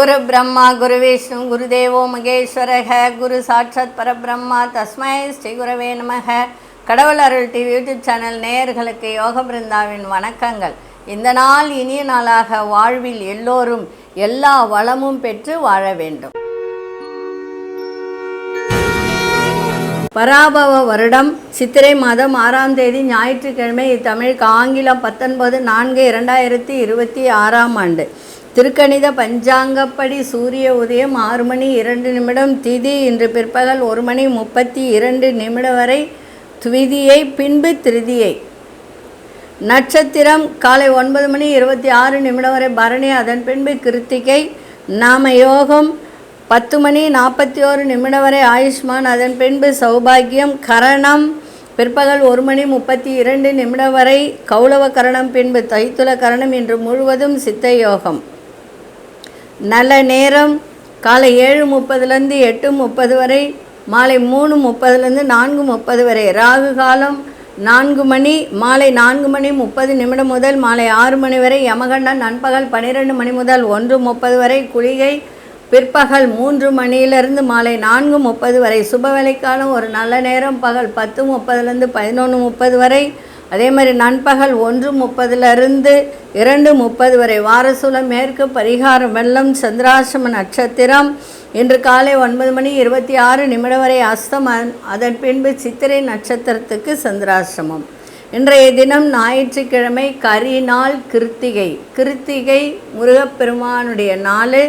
குரு பிரம்மா குரு விஷ்ணு குருதேவோ மகேஸ்வரக குரு சாட்சாத் பரபிரம்மா தஸ்மை ஸ்ரீ குரவே நமக. கடவுள் அருள் டிவி யூடியூப் சேனல் நேயர்களுக்கு யோக பிருந்தாவின் வணக்கங்கள். இந்த நாள் இனிய நாளாக வாழ்வில் எல்லோரும் எல்லா வளமும் பெற்று வாழ வேண்டும். பராபவ வருடம் சித்திரை மாதம் 6ஆம் தேதி ஞாயிற்றுக்கிழமை. தமிழுக்கு ஆங்கிலம் 19/4/2026 திருக்கணித பஞ்சாங்கப்படி சூரிய உதயம் 6 மணி 2 திதி இன்று பிற்பகல் 1 மணி 32 வரை துவிதியை, பின்பு திருதியை. நட்சத்திரம் காலை 9 மணி 26 வரை பரணி, அதன் பின்பு கிருத்திகை. நாமயோகம் 10 மணி 41 வரை ஆயுஷ்மான், அதன் பின்பு சௌபாகியம். கரணம் பிற்பகல் 1 மணி 32 வரை கௌளவ கரணம், பின்பு தைத்துல கரணம். இன்று முழுவதும் சித்த யோகம். நல்ல நேரம் காலை 7:30 8:30 வரை, மாலை 3:30 4:30 வரை. ராகு காலம் 4 மணி மாலை 4 மணி 30 முதல் மாலை 6 மணி வரை. யமகண்டம் நண்பகல் 12 மணி முதல் 1:30 வரை. குளிகை பிற்பகல் 3 மணியிலிருந்து மாலை 4:30 வரை. சுபவேளைக்காலம் ஒரு நல்ல நேரம் பகல் 10:30 11:30 வரை. அதே மாதிரி நண்பகல் 1:30 2:30 வரை. வாரசூலம் மேற்கு. பரிகாரம் வெள்ளம். சந்திராசிரம நட்சத்திரம் இன்று காலை 9 மணி 26 வரை அஸ்தம், அதன் பின்பு சித்திரை நட்சத்திரத்துக்கு சந்திராசிரமம். இன்றைய தினம் ஞாயிற்றுக்கிழமை, கரிநாள், கிருத்திகை. கிருத்திகை முருகப்பெருமானுடைய நாள்.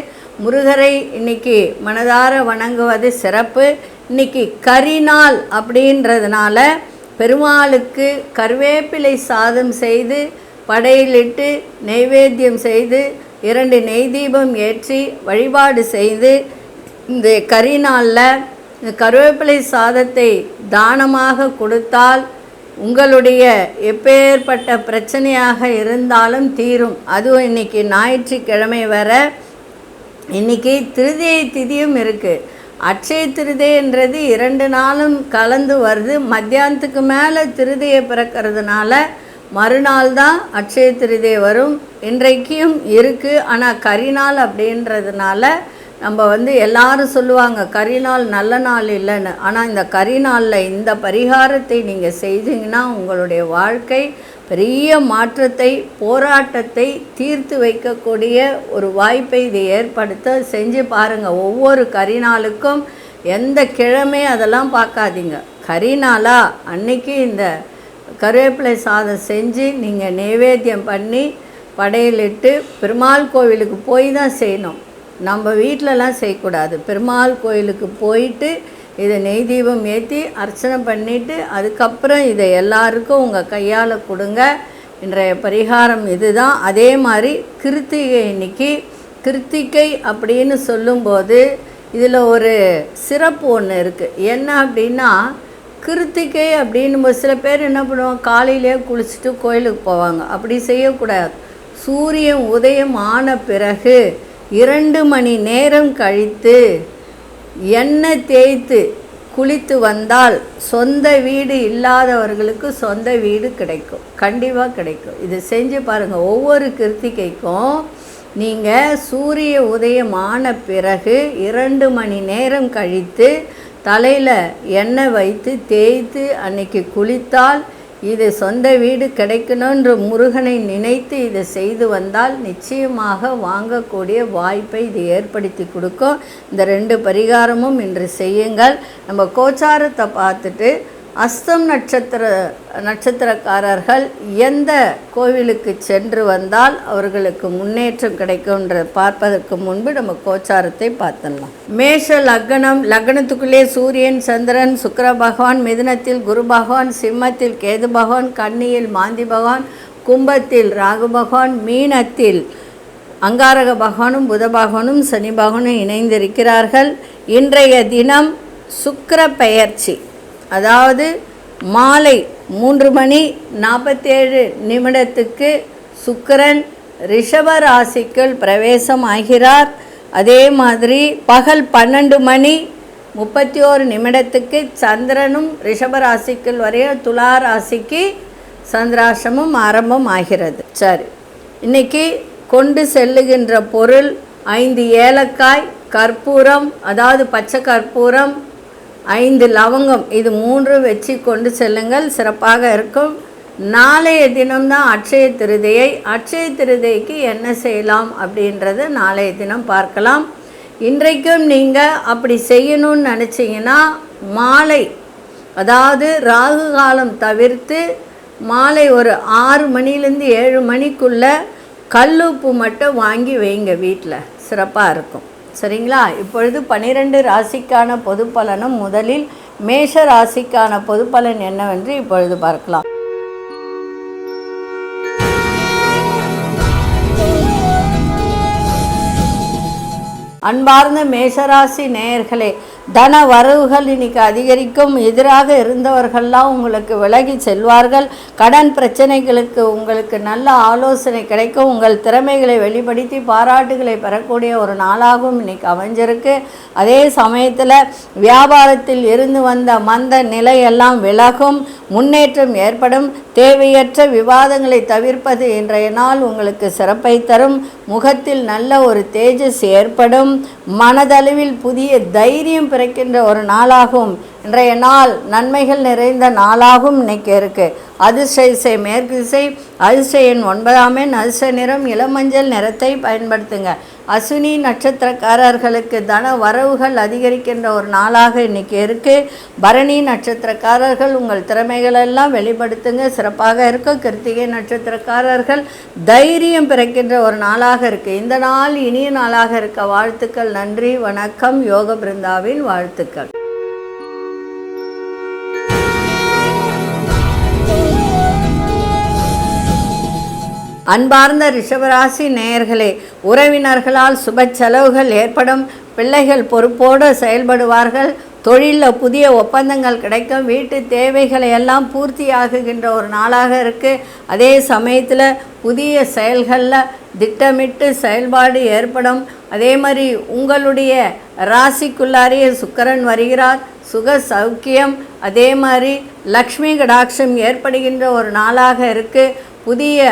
முருகரை இன்னைக்கு மனதார வணங்குவது சிறப்பு. இன்னைக்கு கரிநாள் அப்படின்றதுனால பெருமாளுக்கு கருவேப்பிலை சாதம் செய்து படையிலிட்டு நெய்வேத்தியம் செய்து 2 நெய் தீபம் ஏற்றி வழிபாடு செய்து இந்த கரிநாளில் இந்த கருவேப்பிலை சாதத்தை தானமாக கொடுத்தால் உங்களுடைய எப்பேற்பட்ட பிரச்சனையாக இருந்தாலும் தீரும். அதுவும் இன்றைக்கி ஞாயிற்றுக்கிழமை வர. இன்றைக்கி திருதியை திதியும் இருக்குது. அட்சய திருதைன்றது 2 நாளும் கலந்து வருது. மத்தியானத்துக்கு மேலே திருதையை பிறக்கிறதுனால மறுநாள் தான் அட்சய திருதை வரும். இன்றைக்கும் இருக்குது. ஆனால் கரிநாள் அப்படின்றதுனால நம்ம எல்லாரும் சொல்லுவாங்க கரிநாள் நல்ல நாள் இல்லைன்னு. ஆனால் இந்த கரிநாளில் இந்த பரிகாரத்தை நீங்கள் செய்தீங்கன்னா உங்களுடைய வாழ்க்கை பெரிய மாற்றத்தை, போராட்டத்தை தீர்த்து வைக்கக்கூடிய ஒரு வாய்ப்பை இது ஏற்படுத்த செஞ்சு பாருங்கள். ஒவ்வொரு கரிநாளுக்கும் எந்த கிழமை அதெல்லாம் பார்க்காதீங்க. கரிநாளா அன்னைக்கு இந்த கருவேப்பிலை சாதம் செஞ்சு நீங்கள் நைவேத்தியம் பண்ணி படையலிட்டு பெருமாள் கோவிலுக்கு போய் தான் செய்யணும். நம்ம வீட்டிலலாம் செய்யக்கூடாது. பெருமாள் கோயிலுக்கு போயிட்டு இதை நெய் தீபம் ஏற்றி அர்ச்சனை பண்ணிவிட்டு அதுக்கப்புறம் இதை எல்லாருக்கும் உங்கள் கையால் கொடுங்க. இன்றைய பரிகாரம் இதுதான். அதே மாதிரி கிருத்திகை. இன்னைக்கு கிருத்திகை அப்படின்னு சொல்லும்போது இதில் ஒரு சிறப்பு ஒன்று இருக்குது. என்ன அப்படின்னா கிருத்திகை அப்படின்னும்போது சில பேர் என்ன பண்ணுவாங்க, காலையிலே குளிச்சுட்டு கோயிலுக்கு போவாங்க. அப்படி செய்யக்கூடாது. சூரியன் உதயம் ஆன பிறகு 2 மணி நேரம் கழித்து எண்ணெய் தேய்த்து குளித்து வந்தால் சொந்த வீடு இல்லாதவர்களுக்கு சொந்த வீடு கிடைக்கும். கண்டிப்பாக கிடைக்கும். இது செஞ்சு பாருங்கள். ஒவ்வொரு கிருத்திகைக்கும் நீங்கள் சூரிய உதயம் ஆன பிறகு 2 மணி நேரம் கழித்து தலையில் எண்ணெய் வைத்து தேய்த்து அன்னைக்கு குளித்தால் இது சொந்த வீடு கிடைக்கணுன்ற முருகனை நினைத்து இதை செய்து வந்தால் நிச்சயமாக வாங்கக்கூடிய வாய்ப்பை இது ஏற்படுத்தி கொடுக்கும். இந்த 2 பரிகாரமும் இன்று செய்யுங்கள். நம்ம கோச்சாரத்தை பார்த்துட்டு அஸ்தம் நட்சத்திரக்காரர்கள் எந்த கோவிலுக்கு சென்று வந்தால் அவர்களுக்கு முன்னேற்றம் கிடைக்கும்ன்ற பார்ப்பதற்கு முன்பு நம்ம கோச்சாரத்தை பார்த்துடலாம். மேஷ லக்னம். லக்னத்துக்குள்ளே சூரியன், சந்திரன், சுக்கிர பகவான். மிதுனத்தில் குரு பகவான், சிம்மத்தில் கேது பகவான், கன்னியில் மாந்தி பகவான், கும்பத்தில் ராகு பகவான், மீனத்தில் அங்காரக பகவானும் புத பகவானும் சனி பகவானும் இணைந்திருக்கிறார்கள். இன்றைய தினம் சுக்கிர பெயர்ச்சி, அதாவது மாலை 3 மணி 47 சுக்கிரன் ரிஷப ராசிக்குள் பிரவேசம் ஆகிறார். அதே மாதிரி பகல் 12 மணி 31 சந்திரனும் ரிஷப ராசிக்குள் வரைய துலா ராசிக்கு சந்திராசிரமம் ஆரம்பம் ஆகிறது. சரி, இன்னைக்கு கொண்டு செல்லுகின்ற பொருள் 5 ஏலக்காய், கற்பூரம், அதாவது பச்சை கற்பூரம், 5 லவங்கம், இது 3 வச்சு கொண்டு செல்லுங்கள், சிறப்பாக இருக்கும். நாளைய தினம்தான் அட்சய திருதியை. அட்சய திருதியைக்கு என்ன செய்யலாம் அப்படின்றத நாளைய தினம் பார்க்கலாம். இன்றைக்கும் நீங்கள் அப்படி செய்யணும்னு நினச்சிங்கன்னா மாலை, அதாவது ராகு காலம் தவிர்த்து மாலை ஒரு 6 மணிலேருந்து 7 மணிக்குள்ளே கல்லுப்பு மட்டும் வாங்கி வைங்க, வீட்டில் சிறப்பாக இருக்கும். சரிங்களா? இப்பொழுது 12 ராசிக்கான பொது பலனும் முதலில் மேஷ ராசிக்கான பொது பலன் என்னவென்று இப்பொழுது பார்க்கலாம். அன்பார்ந்த மேஷராசி நேயர்களே, தன வரவுகள் இன்னைக்கு அதிகரிக்கும். எதிராக இருந்தவர்கள்லாம் உங்களுக்கு விலகி செல்வார்கள். கடன் பிரச்சனைகளுக்கு உங்களுக்கு நல்ல ஆலோசனை கிடைக்கும். உங்கள் திறமைகளை வெளிப்படுத்தி பாராட்டுகளை பெறக்கூடிய ஒரு நாளாகவும் இன்னைக்கு அமைஞ்சிருக்கு. அதே சமயத்தில் வியாபாரத்தில் இருந்து வந்த மந்த நிலையெல்லாம் விலகும், முன்னேற்றம் ஏற்படும். தேவையற்ற விவாதங்களை தவிர்ப்பது இன்றைய நாள் உங்களுக்கு சிறப்பை தரும். முகத்தில் நல்ல ஒரு தேஜஸ் ஏற்படும். மனதளவில் புதிய தைரியம் பிறக்கின்ற ஒரு நாளாகும். இன்றைய நாள் நன்மைகள் நிறைந்த நாளாகவும் இன்னைக்கு இருக்குது. அதிர்ஷ்ட திசை மேற்கு திசை, அதிர்ஷ்ட எண் 9ஆம் எண், அதிர்ஷ்ட நிறம் இளமஞ்சள் நிறத்தை பயன்படுத்துங்க. அஸ்வினி நட்சத்திரக்காரர்களுக்கு தன வரவுகள் அதிகரிக்கின்ற ஒரு நாளாக இன்றைக்கி இருக்குது. பரணி நட்சத்திரக்காரர்கள் உங்கள் திறமைகளெல்லாம் வெளிப்படுத்துங்க, சிறப்பாக இருக்கும். கிருத்திகை நட்சத்திரக்காரர்கள் தைரியம் பிறக்கின்ற ஒரு நாளாக இருக்குது. இந்த நாள் இனிய நாளாக இருக்க வாழ்த்துக்கள். நன்றி, வணக்கம். யோக பிருந்தாவின் வாழ்த்துக்கள். அன்பார்ந்த ரிஷபராசி நேயர்களே, உறவினர்களால் சுப செலவுகள் ஏற்படும். பிள்ளைகள் பொறுப்போடு செயல்படுவார்கள். தொழிலில் புதிய ஒப்பந்தங்கள் கிடைக்கும். வீட்டு தேவைகளை எல்லாம் பூர்த்தியாகுகின்ற ஒரு நாளாக இருக்குது. அதே சமயத்தில் புதிய செயல்களில் திட்டமிட்டு செயல்பாடு ஏற்படும். அதே மாதிரி உங்களுடைய ராசிக்குள்ளாரிய சுக்கிரன் வருகிறார். சுக சௌக்கியம், அதே மாதிரி லக்ஷ்மி கடாட்சம் ஏற்படுகின்ற ஒரு நாளாக இருக்குது. புதிய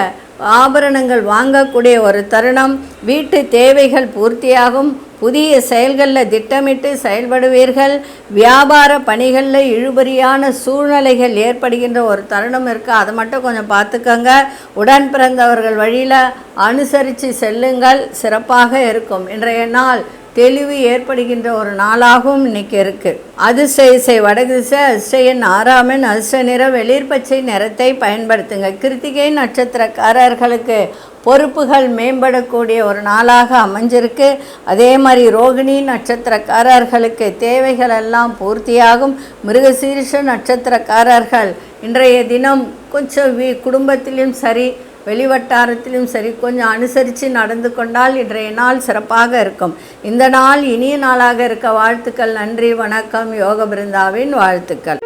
ஆபரணங்கள் வாங்கக்கூடிய ஒரு தருணம். வீட்டு தேவைகள் பூர்த்தியாகும். புதிய செயல்களில் திட்டமிட்டு செயல்படுவீர்கள். வியாபார பணிகளில் இழுபறியான சூழ்நிலைகள் ஏற்படுகின்ற ஒரு தருணம் இருக்குது. அதை மட்டும் கொஞ்சம் பார்த்துக்கோங்க. உடன் பிறந்தவர்கள் வழியில் அனுசரித்து செல்லுங்கள், சிறப்பாக இருக்கும். இன்றைய நாள் தெளிவு ஏற்படுகின்ற ஒரு நாளாகவும் இன்னைக்கு இருக்குது. அதிர்ஷ்ட திசை வடக்கு திசை, அதிர்ஷ்ட எண் 6ஆம் எண், அதிர்ஷ்ட நிறம் வெளிர்பச்சை நிறத்தை பயன்படுத்துங்க. கிருத்திகை நட்சத்திரக்காரர்களுக்கு பொறுப்புகள் மேம்படக்கூடிய ஒரு நாளாக அமைஞ்சிருக்கு. அதே மாதிரி ரோகிணி நட்சத்திரக்காரர்களுக்கு தேவைகள் எல்லாம் பூர்த்தியாகும். மிருகசீரிஷ நட்சத்திரக்காரர்கள் இன்றைய தினம் கொஞ்சம் குடும்பத்திலும் சரி வெளிவட்டாரத்திலும் சரி கொஞ்சம் அனுசரித்து நடந்து கொண்டால் இன்றைய நாள் சிறப்பாக இருக்கும். இந்த நாள் இனிய நாளாக இருக்க வாழ்த்துக்கள். நன்றி, வணக்கம். யோக பிருந்தாவின் வாழ்த்துக்கள்.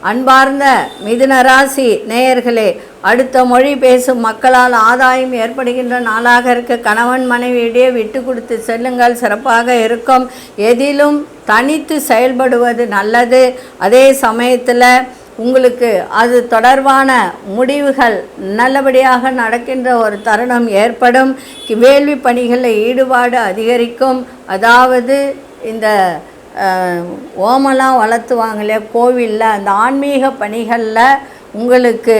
அன்பார்ந்த மிதுன ராசி நேயர்களே, அடுத்த மொழி பேசும் மக்களால் ஆதாயம் ஏற்படுகின்ற நாளாக இருக்க. கணவன் மனைவியிடையே விட்டு கொடுத்து செல்லுங்கள், சிறப்பாக இருக்கும். எதிலும் தனித்து செயல்படுவது நல்லது. அதே சமயத்தில் உங்களுக்கு அது தொடர்பான முடிவுகள் நல்லபடியாக நடக்கின்ற ஒரு தருணம் ஏற்படும். வேள்வி பணிகளில் ஈடுபாடு அதிகரிக்கும். அதாவது இந்த ஓமெல்லாம் வளர்த்துவாங்க இல்லையா கோவிலில், அந்த ஆன்மீக பணிகளில் உங்களுக்கு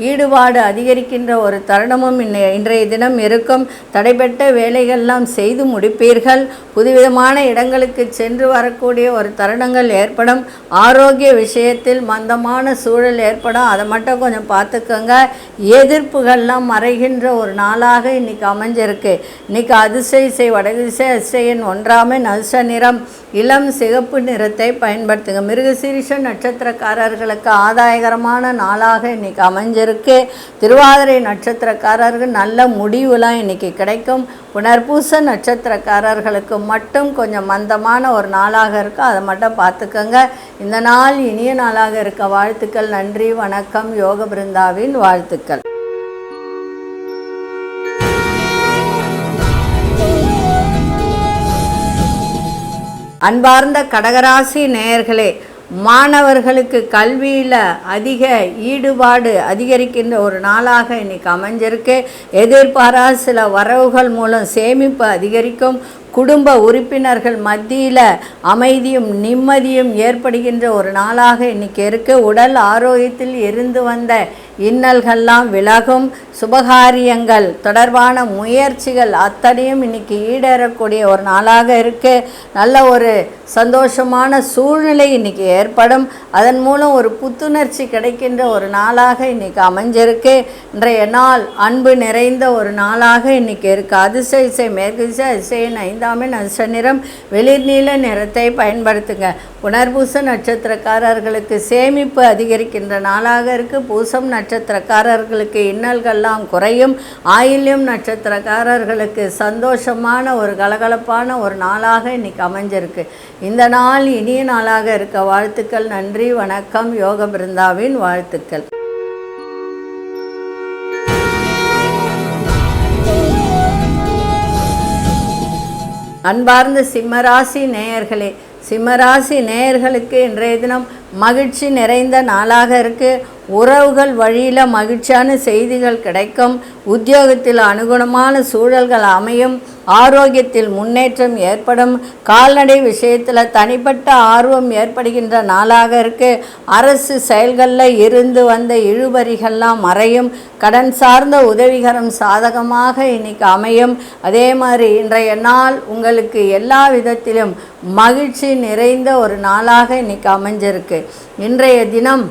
ஈடுபாடு அதிகரிக்கின்ற ஒரு தருணமும் இன்றைய தினம் இருக்கும். தடைப்பட்ட வேலைகள்லாம் செய்து முடிப்பீர்கள். புதுவிதமான இடங்களுக்கு சென்று வரக்கூடிய ஒரு தருணங்கள் ஏற்படும். ஆரோக்கிய விஷயத்தில் மந்தமான சூழல் ஏற்படும், அதை மட்டும் கொஞ்சம் பார்த்துக்கோங்க. எதிர்ப்புகள்லாம் மறைகின்ற ஒரு நாளாக இன்றைக்கி அமைஞ்சிருக்கு. இன்றைக்கி அதிர்ஷ்ட திசை வடக்கு திசை, அதிர்ஷ்ட எண் 1ஆம் எண், அதிர்ஷ்ட நிறம் இளம் சிகப்பு நிறத்தை பயன்படுத்துங்க. மிருகசீரிஷ நட்சத்திரக்காரர்களுக்கு ஆதாயகரமான நாளாக இன்றைக்கி அமைஞ்சிருக்கு. திருவாதிரை நட்சத்திரக்காரர்கள் நல்ல முடிவுலாம் இன்றைக்கி கிடைக்கும். புனர்பூச நட்சத்திரக்காரர்களுக்கு மட்டும் கொஞ்சம் மந்தமான ஒரு நாளாக இருக்கும், அதை மட்டும் பார்த்துக்கோங்க. இந்த நாள் இனிய நாளாக இருக்க வாழ்த்துக்கள். நன்றி, வணக்கம். யோக பிருந்தாவின் வாழ்த்துக்கள். அன்பார்ந்த கடகராசி நேயர்களே, மாணவர்களுக்கு கல்வியில் அதிக ஈடுபாடு அதிகரிக்கின்ற ஒரு நாளாக இன்றைக்கி அமைஞ்சிருக்கு. எதிர்பாராத சில வரவுகள் மூலம் சேமிப்பு அதிகரிக்கும். குடும்ப உறுப்பினர்கள் மத்தியில் அமைதியும் நிம்மதியும் ஏற்படுகின்ற ஒரு நாளாக இன்றைக்கி இருக்குது. உடல் ஆரோக்கியத்தில் இருந்து வந்த இன்னல்கள்லாம் விலகும். சுபகாரியங்கள் தொடர்பான முயற்சிகள் அத்தனையும் இன்றைக்கி ஈடேறக்கூடிய ஒரு நாளாக இருக்குது. நல்ல ஒரு சந்தோஷமான சூழ்நிலை இன்றைக்கி ஏற்படும். அதன் மூலம் ஒரு புத்துணர்ச்சி கிடைக்கின்ற ஒரு நாளாக இன்றைக்கி அமைஞ்சிருக்கு. இன்றைய நாள் அன்பு நிறைந்த ஒரு நாளாக இன்றைக்கி இருக்குது. அதிர்ஷ்ட இசை மேற்கு திசை, அதிசயின் 5ஆம் எண், அதிர்ஷ்ட நிறம் வெளிர் நீல நிறத்தை பயன்படுத்துங்க. புனர்பூச நட்சத்திரக்காரர்களுக்கு சேமிப்பு அதிகரிக்கின்ற நாளாக இருக்குது. பூசம் நட்சத்திரக்காரர்களுக்கு இன்னல்கள்லாம் குறையும். ஆயில்யம் நட்சத்திரக்காரர்களுக்கு சந்தோஷமான ஒரு கலகலப்பான ஒரு நாளாக இன்றைக்கி அமைஞ்சிருக்கு. இந்த நாள் இனிய நாளாக இருக்க வாழ்த்துக்கள். நன்றி, வணக்கம். யோக பிருந்தாவின் வாழ்த்துக்கள். அன்பார்ந்த சிம்மராசி நேயர்களே, சிம்மராசி நேயர்களுக்கு இன்றைய தினம் மகிழ்ச்சி நிறைந்த நாளாக இருக்குது. உறவுகள் வழியில் மகிழ்ச்சியான செய்திகள் கிடைக்கும். உத்தியோகத்தில் அனுகுணமான சூழல்கள் அமையும். ஆரோக்கியத்தில் முன்னேற்றம் ஏற்படும். கால்நடை விஷயத்தில் தனிப்பட்ட ஆர்வம் ஏற்படுகின்ற நாளாக இருக்குது. அரசு செயல்களில் இருந்து வந்த இழுபறிகள்லாம் மறையும். கடன் சார்ந்த உதவிகரம் சாதகமாக இன்றைக்கி அமையும். அதே மாதிரி இன்றைய நாள் உங்களுக்கு எல்லா விதத்திலும் மகிழ்ச்சி நிறைந்த ஒரு நாளாக இன்றைக்கி அமைஞ்சிருக்கு. இன்றைய தினம்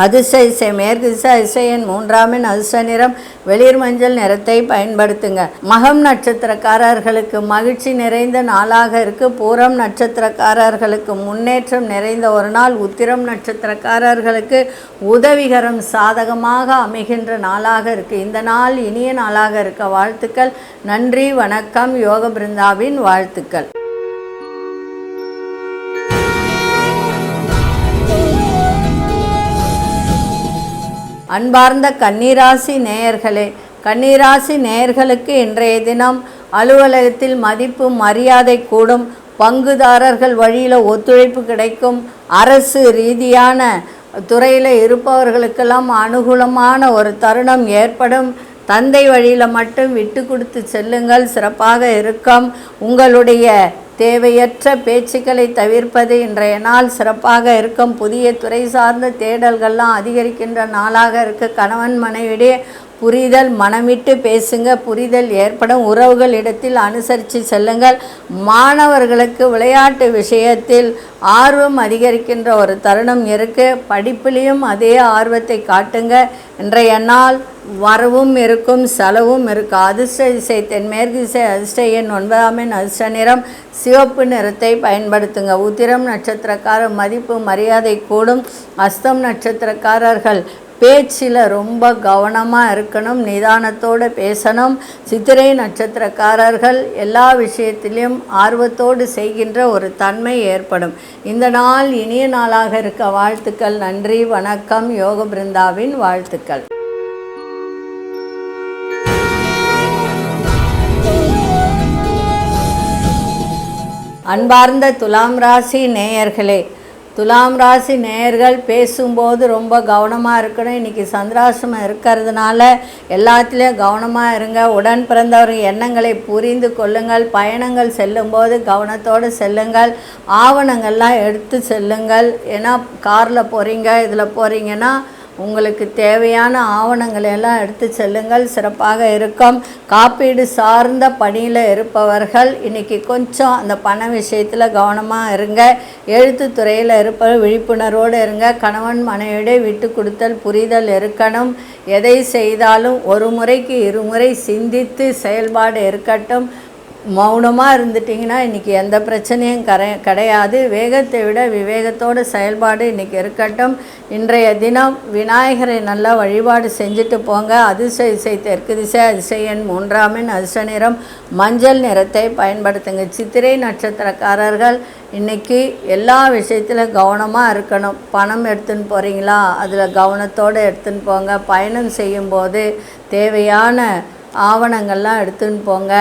அதிர்ஷ்ட இசை மேற்கு திசை, அதிசயன் 3ஆம் எண், அதிர்ஷ்ட நிறம் வெளிர் மஞ்சள் நிறத்தை பயன்படுத்துங்க. மகம் நட்சத்திரக்காரர்களுக்கு மகிழ்ச்சி நிறைந்த நாளாக இருக்குது. பூரம் நட்சத்திரக்காரர்களுக்கு முன்னேற்றம் நிறைந்த ஒரு நாள். உத்திரம் நட்சத்திரக்காரர்களுக்கு உதவிகரம் சாதகமாக அமைகின்ற நாளாக இருக்குது. இந்த நாள் இனிய நாளாக இருக்க வாழ்த்துக்கள். நன்றி, வணக்கம். யோக பிருந்தாவின் வாழ்த்துக்கள். அன்பார்ந்த கன்னிராசி நேயர்களே, கன்னிராசி நேயர்களுக்கு இன்றைய தினம் அலுவலகத்தில் மதிப்பு மரியாதை கூடும். பங்குதாரர்கள் வழியில் ஒத்துழைப்பு கிடைக்கும். அரசு ரீதியான துறையில் இருப்பவர்களுக்கெல்லாம் அனுகூலமான ஒரு தருணம் ஏற்படும். தந்தை வழியில் மட்டும் விட்டு கொடுத்து செல்லுங்கள், சிறப்பாக இருக்கும். உங்களுடைய தேவையற்ற பேச்சுக்களை தவிர்ப்பது இன்றைய நாள் சிறப்பாக இருக்கும். புதிய துறை சார்ந்த தேடல்கள்லாம் அதிகரிக்கின்ற நாளாக இருக்குது. கணவன் மனைவியிடையே புரிதல், மனமிட்டு பேசுங்க, புரிதல் ஏற்படும். உறவுகள் இடத்தில் அனுசரித்து செல்லுங்கள். மாணவர்களுக்கு விளையாட்டு விஷயத்தில் ஆர்வம் அதிகரிக்கின்ற ஒரு தருணம் இருக்குது. படிப்பிலையும் அதே ஆர்வத்தை காட்டுங்க. இன்றைய நாள் வரவும் இருக்கும், செலவும் இருக்கும். அதிர்ஷ்ட திசை தென்மேற்கு திசை, அதிர்ஷ்ட எண் 9ஆம் எண், அதிர்ஷ்ட நிறம் சிவப்பு நிறத்தை பயன்படுத்துங்க. உத்திரம் நட்சத்திரக்காரர் மதிப்பு மரியாதை கூடும். அஸ்தம் நட்சத்திரக்காரர்கள் பேச்சில் ரொம்ப கவனமாக இருக்கணும், நிதானத்தோடு பேசணும். சித்திரை நட்சத்திரக்காரர்கள் எல்லா விஷயத்திலையும் ஆர்வத்தோடு செய்கின்ற ஒரு தன்மை ஏற்படும். இந்த நாள் இனிய நாளாக இருக்க வாழ்த்துக்கள். நன்றி, வணக்கம். யோக பிருந்தாவின் வாழ்த்துக்கள். அன்பார்ந்த துலாம் ராசி நேயர்களே, துலாம் ராசி நேயர்கள் பேசும்போது ரொம்ப கவனமாக இருக்கணும். இன்றைக்கி சந்திராசிரமம் இருக்கிறதுனால எல்லாத்துலேயும் கவனமாக இருங்க. உடன் பிறந்தவர் எண்ணங்களை புரிந்து கொள்ளுங்கள். பயணங்கள் செல்லும்போது கவனத்தோடு செல்லுங்கள். ஆவணங்கள்லாம் எடுத்து செல்லுங்கள். ஏன்னா காரில் போகிறீங்க, இதில் போகிறீங்கன்னா உங்களுக்கு தேவையான ஆவணங்களை எல்லாம் எடுத்து செல்லுங்கள், சிறப்பாக இருக்கும். காப்பீடு சார்ந்த பணியில் இருப்பவர்கள் இன்றைக்கி கொஞ்சம் அந்த பண விஷயத்தில் கவனமாக இருங்க. எழுத்துத்துறையில் இருப்பவர் விழிப்புணர்வோடு இருங்க. கணவன் மனைவியோட விட்டு கொடுத்தல், புரிதல் இருக்கணும். எதை செய்தாலும் ஒரு முறைக்கு இருமுறை சிந்தித்து செயல்பாடு இருக்கட்டும். மௌனமாக இருந்துட்டிங்கன்னா இன்றைக்கி எந்த பிரச்சனையும் கிடையாது. வேகத்தை விட விவேகத்தோடு செயல்பாடு இன்றைக்கி இருக்கட்டும். இன்றைய தினம் விநாயகரை நல்லா வழிபாடு செஞ்சுட்டு போங்க. அதிர்ஷ்ட திசை தெற்கு திசை, அதிர்ஷ்ட எண் 3ஆம் எண், அதிர்ஷ்ட நிறம் மஞ்சள் நிறத்தை பயன்படுத்துங்க. சித்திரை நட்சத்திரக்காரர்கள் இன்றைக்கி எல்லா விஷயத்திலும் கவனமாக இருக்கணும். பணம் எடுத்துன்னு போகிறீங்களா, அதில் கவனத்தோடு எடுத்துன்னு போங்க. பயணம் செய்யும்போது தேவையான ஆவணங்கள்லாம் எடுத்துன்னு போங்க.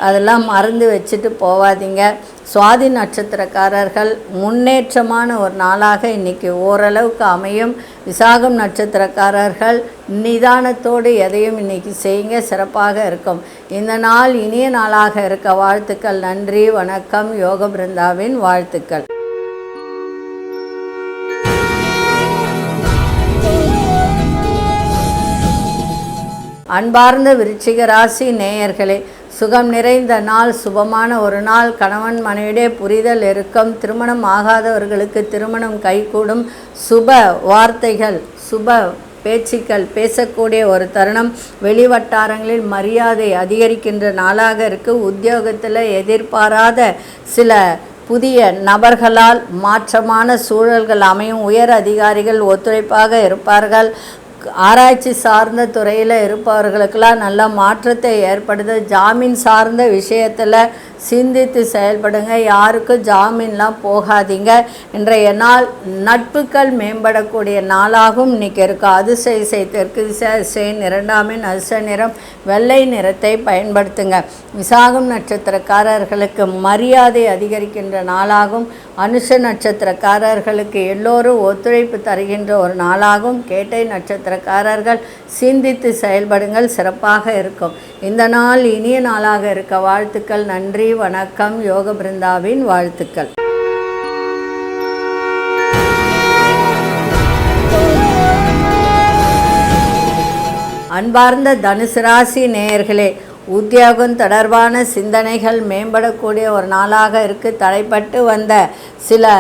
அதெல்லாம் மறந்து வச்சுட்டு போவாதீங்க. சுவாதி நட்சத்திரக்காரர்கள் முன்னேற்றமான ஒரு நாளாக இன்றைக்கி ஓரளவுக்கு அமையும். விசாகம் நட்சத்திரக்காரர்கள் நிதானத்தோடு எதையும் இன்றைக்கி செய்யுங்க, சிறப்பாக இருக்கும். இந்த நாள் இனிய நாளாக இருக்க வாழ்த்துக்கள். நன்றி, வணக்கம். யோக பிருந்தாவின் வாழ்த்துக்கள். அன்பார்ந்த விருச்சிக ராசி நேயர்களே, சுகம் நிறைந்த நாள், சுபமான ஒரு நாள். கணவன் மனைவியிடையே புரிதல் இருக்கும். திருமணம் ஆகாதவர்களுக்கு திருமணம் கைகூடும். சுப வார்த்தைகள், சுப பேச்சுக்கள் பேசக்கூடிய ஒரு தருணம். வெளிவட்டாரங்களில் மரியாதை அதிகரிக்கின்ற நாளாக இருக்குது. உத்தியோகத்தில் எதிர்பாராத சில புதிய நபர்களால் மாற்றமான சூழல்கள் அமையும். உயர் அதிகாரிகள் ஒத்துழைப்பாக இருப்பார்கள். ஆராய்ச்சி சார்ந்த துறையில் இருப்பவர்களுக்கெல்லாம் நல்ல மாற்றத்தை ஏற்படுது. ஜாமீன் சார்ந்த விஷயத்தில் சிந்தித்து செயல்படுங்க. யாருக்கும் ஜாமீன்லாம் போகாதீங்க. இன்றைய நாள் நட்புகள் மேம்படக்கூடிய நாளாகவும் இன்றைக்கி இருக்குது. அதிசய தெற்கு திசை அதிசயம் 2ஆம் எண் அதிர்ஷ்ட நிறம் வெள்ளை நிறத்தை பயன்படுத்துங்க. விசாகம் நட்சத்திரக்காரர்களுக்கு மரியாதை அதிகரிக்கின்ற நாளாகும். அனுஷ நட்சத்திரக்காரர்களுக்கு எல்லோரும் ஒத்துழைப்பு தருகின்ற ஒரு நாளாகும். கேட்டை நட்சத்திரக்காரர்கள் சிந்தித்து செயல்படுங்கள், சிறப்பாக இருக்கும். இந்த நாள் இனிய நாளாக இருக்க வாழ்த்துக்கள். நன்றி, வணக்கம். யோக பிருந்தாவின் வாழ்த்துக்கள். அன்பார்ந்த தனுசு ராசி நேயர்களே, உத்தியோகம் தொடர்பான சிந்தனைகள் மேம்படக்கூடிய ஒரு நாளாக இருக்குது. தடைப்பட்டு வந்த சில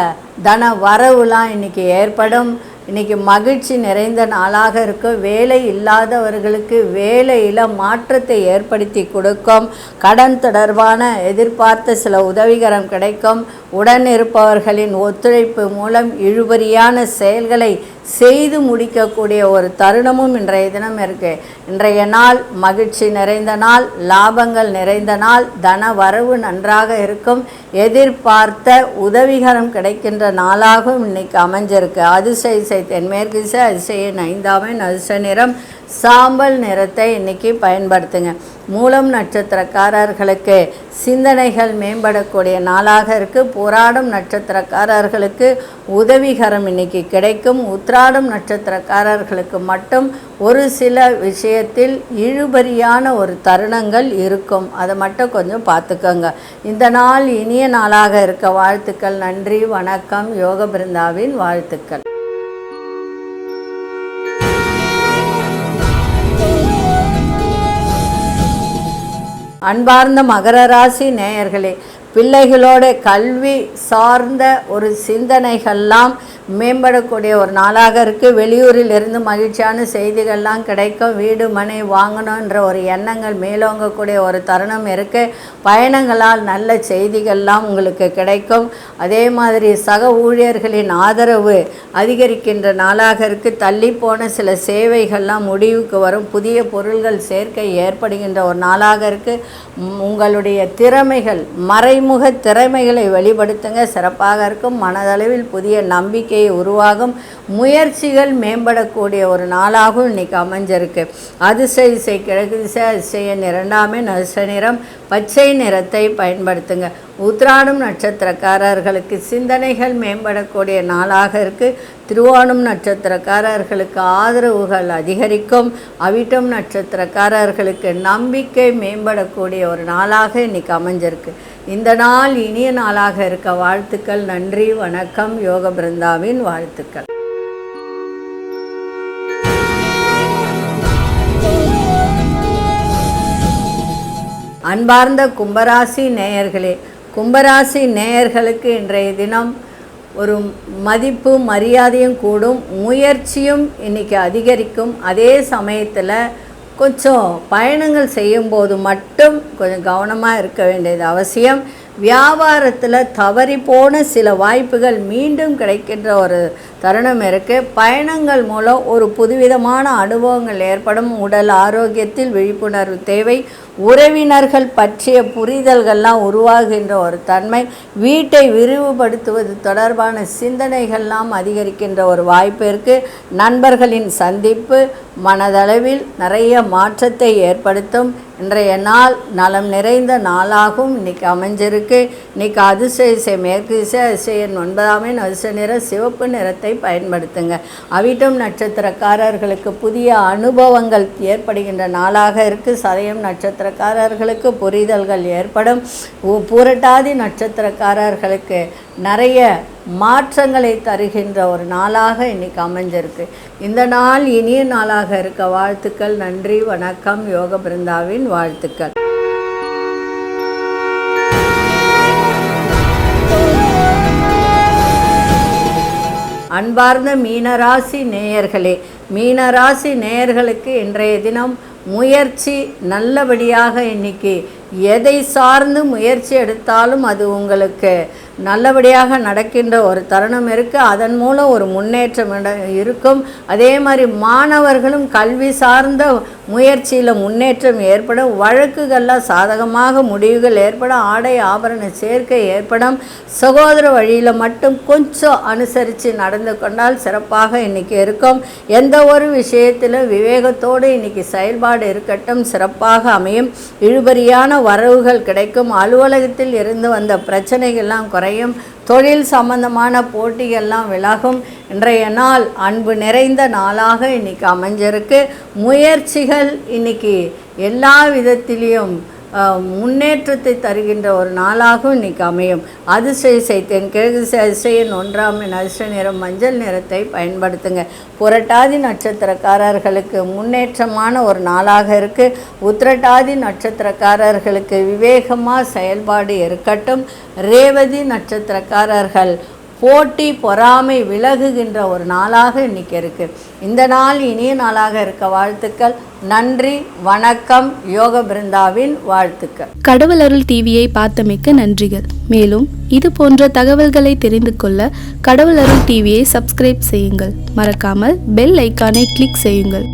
தன வரவுலாம் இன்றைக்கி ஏற்படும். இன்றைக்கி மகிழ்ச்சி நிறைந்த நாளாக இருக்கும். வேலை இல்லாதவர்களுக்கு வேலையில் மாற்றத்தை ஏற்படுத்தி கொடுக்கும். கடன் தொடர்பான எதிர்பார்த்த சில உதவிகரம் கிடைக்கும். உடன் இருப்பவர்களின் ஒத்துழைப்பு மூலம் இழுபறியான செயல்களை செய்து முடிக்கக்கூடிய ஒரு தருணமும் இன்றைய தினம் இருக்குது. இன்றைய நாள் மகிழ்ச்சி நிறைந்த நாள், லாபங்கள் நிறைந்த நாள், தன வரவு நன்றாக இருக்கும். எதிர்பார்த்த உதவிகரம் கிடைக்கின்ற நாளாகவும் இன்றைக்கி அமைஞ்சிருக்கு. அதிசய தென்மேற்கு திசை அதிசயம் 5ஆம் எண் அதிர்ஷ்ட நிறம் சாம்பல் நிறத்தை இன்றைக்கி பயன்படுத்துங்க. மூலம் நட்சத்திரக்காரர்களுக்கு சிந்தனைகள் மேம்படக்கூடிய நாளாக இருக்குது. போராடும் நட்சத்திரக்காரர்களுக்கு உதவிகரம் இன்றைக்கி கிடைக்கும். உத்திராடம் நட்சத்திரக்காரர்களுக்கு மட்டும் ஒரு சில விஷயத்தில் இழுபறியான ஒரு தருணங்கள் இருக்கும். அதை மட்டும் கொஞ்சம் பார்த்துக்கோங்க. இந்த நாள் இனிய நாளாக இருக்க வாழ்த்துக்கள். நன்றி, வணக்கம். யோக பிருந்தாவின் வாழ்த்துக்கள். அன்பார்ந்த மகர ராசி நேயர்களே, பிள்ளைகளோட கல்வி சார்ந்த ஒரு சிந்தனைகள்லாம் மேம்படக்கூடிய ஒரு நாளாக இருக்குது. வெளியூரில் இருந்து மகிழ்ச்சியான செய்திகள்லாம் கிடைக்கும். வீடு மனை வாங்கணுன்ற ஒரு எண்ணங்கள் மேலோங்கக்கூடிய ஒரு தருணம் இருக்குது. பயணங்களால் நல்ல செய்திகள்லாம் உங்களுக்கு கிடைக்கும். அதே மாதிரி சக ஊழியர்களின் ஆதரவு அதிகரிக்கின்ற நாளாக இருக்குது. தள்ளி போன சில சேவைகள்லாம் முடிவுக்கு வரும். புதிய பொருள்கள் சேர்க்கை ஏற்படுகின்ற ஒரு நாளாக இருக்குது. உங்களுடைய திறமைகள், மறைமுக திறமைகளை வெளிப்படுத்துங்க, சிறப்பாக இருக்கும். மனதளவில் புதிய நம்பிக்கை உருவாகும். முயற்சிகள் மேம்படக்கூடிய ஒரு நாளாகவும் இன்னைக்கு அமைஞ்சிருக்கு. அதிசய கிழக்கு திசை அதிசயம் 2ஆம் எண் அதிர்ஷ்ட நிறம் பச்சை நிறத்தை பயன்படுத்துங்க. உத்திராடம் நட்சத்திரக்காரர்களுக்கு சிந்தனைகள் மேம்படக்கூடிய நாளாக இருக்குது. திருவோணம் நட்சத்திரக்காரர்களுக்கு ஆதரவுகள் அதிகரிக்கும். அவிட்டம் நட்சத்திரக்காரர்களுக்கு நம்பிக்கை மேம்படக்கூடிய ஒரு நாளாக இன்னைக்கு அமைஞ்சிருக்கு. இந்த நாள் இனிய நாளாக இருக்க வாழ்த்துக்கள். நன்றி, வணக்கம். யோக பிருந்தாவின் வாழ்த்துக்கள். அன்பார்ந்த கும்பராசி நேயர்களே, கும்பராசி நேயர்களுக்கு இன்றைய தினம் ஒரு மதிப்பு மரியாதையும் கூடும். முயற்சியும் இன்றைக்கி அதிகரிக்கும். அதே சமயத்தில் கொஞ்சம் பயணங்கள் செய்யும்போது மட்டும் கொஞ்சம் கவனமாக இருக்க வேண்டியது அவசியம். வியாபாரத்தில் தவறி போன சில வாய்ப்புகள் மீண்டும் கிடைக்கின்ற ஒரு தருணம் இருக்குது. பயணங்கள் மூலம் ஒரு புதுவிதமான அனுபவங்கள் ஏற்படும். உடல் ஆரோக்கியத்தில் விழிப்புணர்வு தேவை. உறவினர்கள் பற்றிய புரிதல்கள்லாம் உருவாகின்ற ஒரு தன்மை, வீட்டை விரிவுபடுத்துவது தொடர்பான சிந்தனைகள்லாம் அதிகரிக்கின்ற ஒரு வாய்ப்பு இருக்குது. நண்பர்களின் சந்திப்பு மனதளவில் நிறைய மாற்றத்தை ஏற்படுத்தும். இன்றைய நாள் நலம் நிறைந்த நாளாகவும் இன்றைக்கி அமைஞ்சிருக்கு. இன்றைக்கி அதிசய மேற்கு திசை அதிசயன் 9ஆம் எண் அதிர்ஷ்ட நிறம் சிவப்பு நிறத்தை பயன்படுத்துங்க. அவிட்டம் நட்சத்திரக்காரர்களுக்கு புதிய அனுபவங்கள் ஏற்படுகின்ற நாளாக இருக்குது. சதயம் நட்சத்திரக்காரர்களுக்கு புரிதல்கள் ஏற்படும். பூரட்டாதி நட்சத்திரக்காரர்களுக்கு நிறைய மாற்றங்களை தருகின்ற ஒரு நாளாக இன்றைக்கி அமைஞ்சிருக்கு. இந்த நாள் இனிய நாளாக இருக்க வாழ்த்துக்கள். நன்றி, வணக்கம். யோக பிருந்தாவின் வாழ்த்துக்கள். அன்பார்ந்த மீனராசி நேயர்களே, மீனராசி நேயர்களுக்கு இன்றைய தினம் முயற்சி நல்லபடியாக இன்னைக்கு எதை சார்ந்து முயற்சி எடுத்தாலும் அது உங்களுக்கு நல்லபடியாக நடக்கின்ற ஒரு தருணம் இருக்குது. அதன் மூலம் ஒரு முன்னேற்றம் இருக்கும். அதே மாதிரி மாணவர்களும் கல்வி சார்ந்த முயற்சியில் முன்னேற்றம் ஏற்படும். வழக்குகளில் சாதகமாக முடிவுகள் ஏற்படும். ஆடை ஆபரண சேர்க்கை ஏற்படும். சகோதர வழியில் மட்டும் கொஞ்சம் அனுசரித்து நடந்து கொண்டால் சிறப்பாக இன்றைக்கி இருக்கும். எந்த ஒரு விஷயத்திலும் விவேகத்தோடு இன்றைக்கி செயல்பாடு இருக்கட்டும், சிறப்பாக அமையும். இழுபறியான வரவுகள் கிடைக்கும். அலுவலகத்தில் இருந்து வந்த பிரச்சனைகள்லாம் குறையும். தொழில் சம்பந்தமான போட்டிகள்லாம் விலகும். இன்றைய நாள் அன்பு நிறைந்த நாளாக இன்றைக்கி அமைஞ்சிருக்கு. முயற்சிகள் இன்றைக்கி எல்லா விதத்திலையும் முன்னேற்றத்தை தருகின்ற ஒரு நாளாகவும் இன்றைக்கி அமையும். அதிசய கிழக்கு அதிசயன் 1ஆம் எண் அதிர்ஷ்ட நிறம் மஞ்சள் நிறத்தை பயன்படுத்துங்க. புரட்டாதி நட்சத்திரக்காரர்களுக்கு முன்னேற்றமான ஒரு நாளாக இருக்குது. உத்திரட்டாதி நட்சத்திரக்காரர்களுக்கு விவேகமாக செயல்பாடு இருக்கட்டும். ரேவதி நட்சத்திரக்காரர்கள் போட்டி பொறாமை விலகுகின்ற ஒரு நாளாக இன்றைக்கி இருக்குது. இந்த நாள் இனிய நாளாக இருக்க வாழ்த்துக்கள். நன்றி, வணக்கம். யோக பிருந்தாவின் வாழ்த்துக்கள். கடவுள் அருள் டிவியை பார்த்தமைக்க நன்றிகள். மேலும் இது போன்ற தகவல்களை தெரிந்து கொள்ள கடவுள் அருள் டிவியை சப்ஸ்கிரைப் செய்யுங்கள். மறக்காமல் பெல் ஐக்கானை கிளிக் செய்யுங்கள்.